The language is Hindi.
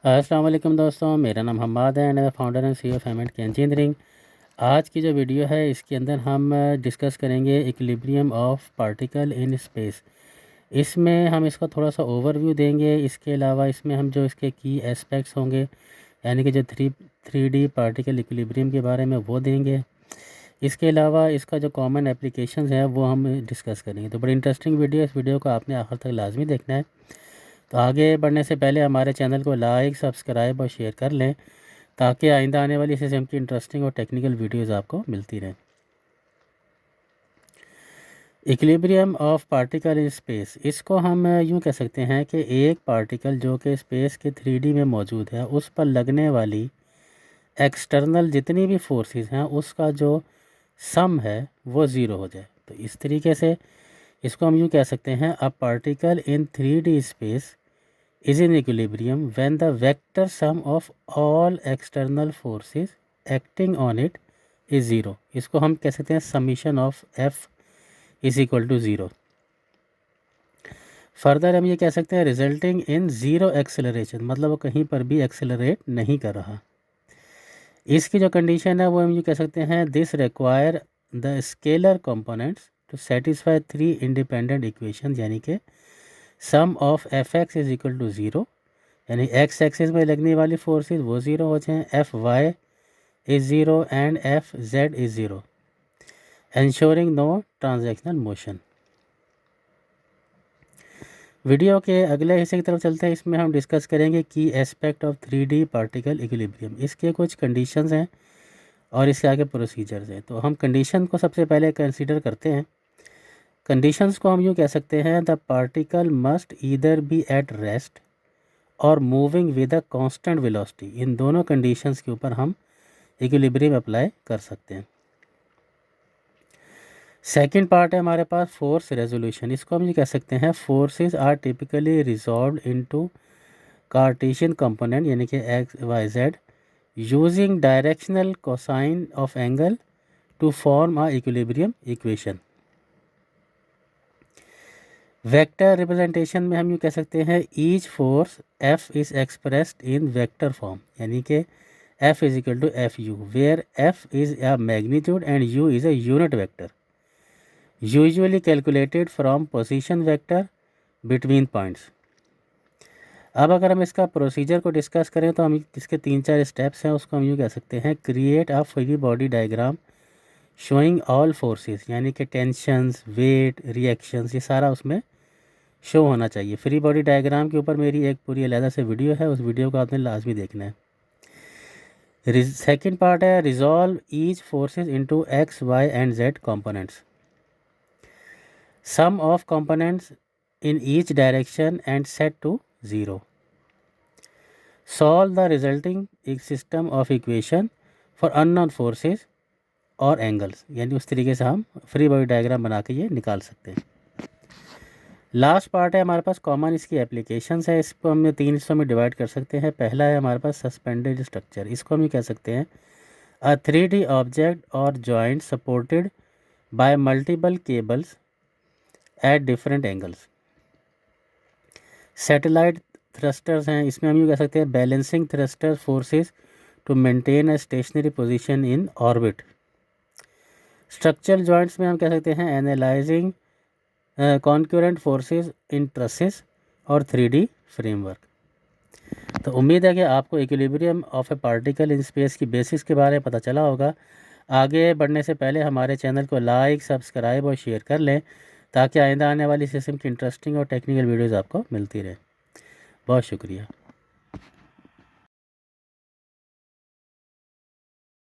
अस्सलाम वालेकुम दोस्तों, मेरा नाम हम्माद है and founder and CEO of M and K engineering. आज की जो वीडियो है इसके अंदर हम डिस्कस करेंगे equilibrium of particle in space. इसमें हम इसका थोड़ा सा ओवरव्यू देंगे। इसके अलावा इसमें हम जो इसके की एस्पेक्ट्स होंगे यानी कि जो थ्री डी पार्टिकल इक्विलिब्रियम के बारे में वो देंगे। इसके अलावा इसका जो कॉमन एप्लीकेशंस है वो हम डिस्कस करेंगे। तो बड़ी इंटरेस्टिंग वीडियो, इस वीडियो को आपने आखिर तक लाजमी देखना है। तो आगे बढ़ने से पहले हमारे चैनल को लाइक, सब्सक्राइब और शेयर कर लें ताकि आइंदा आने वाली इस किस्म की इंटरेस्टिंग और टेक्निकल वीडियोज़ आपको मिलती रहें। Equilibrium of particle in space, इसको हम यूँ कह सकते हैं कि एक पार्टिकल जो कि स्पेस के 3D में मौजूद है उस पर लगने वाली एक्सटर्नल जितनी भी फोर्सेस हैं उसका जो सम है वो ज़ीरो हो जाए। तो इस तरीके से इसको हम यूँ कह सकते हैं a particle in 3D space is in equilibrium when the vector sum of all external forces acting on it is zero. इसको हम कह सकते हैं summation of F is equal to zero. Further हम ये कह सकते हैं रिजल्टिंग इन ज़ीरो एक्सेलरेशन, मतलब वो कहीं पर भी एक्सेलरेट नहीं कर रहा। इसकी जो कंडीशन है वो हम ये कह सकते हैं this require the scalar components to satisfy 3 independent equation, यानी कि sum of F X is equal to zero, यानी एक्स एक्सिस में लगने वाली फोर्सेस वो ज़ीरो हो जाएँ, F Y is zero and F Z is zero, ensuring no translational motion. Video के अगले हिस्से की तरफ चलते हैं। इसमें हम डिस्कस करेंगे की aspect of 3D particle equilibrium. इसके कुछ कंडीशंस हैं और इसके आगे प्रोसीजर्स हैं। तो हम कंडीशन को सबसे पहले कंसीडर करते हैं। कंडीशंस को हम यूँ कह सकते हैं the particle must either be at rest और moving with a constant velocity. इन दोनों कंडीशंस के ऊपर हम इक्विलिब्रियम अप्लाई कर सकते हैं। सेकंड पार्ट है हमारे पास फोर्स रेजोल्यूशन। इसको हम ये कह सकते हैं forces are typically resolved into Cartesian component, यानी कि x y z, using directional cosine of angle to form a equilibrium equation. Vector representation में हम यूँ कह सकते हैं each force F is expressed in vector form, यानी कि F is equal to F u, where F is a magnitude and u is a unit vector, usually calculated from position vector between points. अब अगर हम इसका प्रोसीजर को डिस्कस करें तो हम इसके 3-4 स्टेप्स हैं, उसको हम यूँ कह सकते हैं create a free body diagram showing all forces, यानी कि टेंशंस, वेट, रिएक्शंस, ये सारा उसमें शो होना चाहिए। फ्री बॉडी डायग्राम के ऊपर मेरी एक पूरी अलग से वीडियो है, उस वीडियो को आपने लाजमी देखना है। सेकंड पार्ट है resolve each forces into X Y and Z components, sum of components in each direction and set to zero, solve the resulting एक system of equation for unknown forces और एंगल्स, यानी उस तरीके से हम फ्री बॉडी डायग्राम बना के ये निकाल सकते हैं। लास्ट पार्ट है हमारे पास कॉमन इसकी एप्लीकेशंस है। इसको हम 3 हिस्सों में डिवाइड कर सकते हैं। पहला है हमारे पास सस्पेंडेड स्ट्रक्चर। इसको हम ये कह सकते हैं अ 3D ऑब्जेक्ट और joint supported by multiple cables at different angles. Satellite thrusters हैं, इसमें हम ये कह सकते हैं balancing thruster forces to maintain a stationary position in orbit. Structural joints में हम कह सकते हैं analysing concurrent forces in trusses और 3D फ्रेमवर्क। तो उम्मीद है कि आपको equilibrium of a particle in space की बेसिक्स के बारे में पता चला होगा। आगे बढ़ने से पहले हमारे चैनल को लाइक, सब्सक्राइब और शेयर कर लें ताकि आइंदा आने वाली किस्म की इंटरेस्टिंग और टेक्निकल वीडियोज़ आपको मिलती रहे। बहुत शुक्रिया।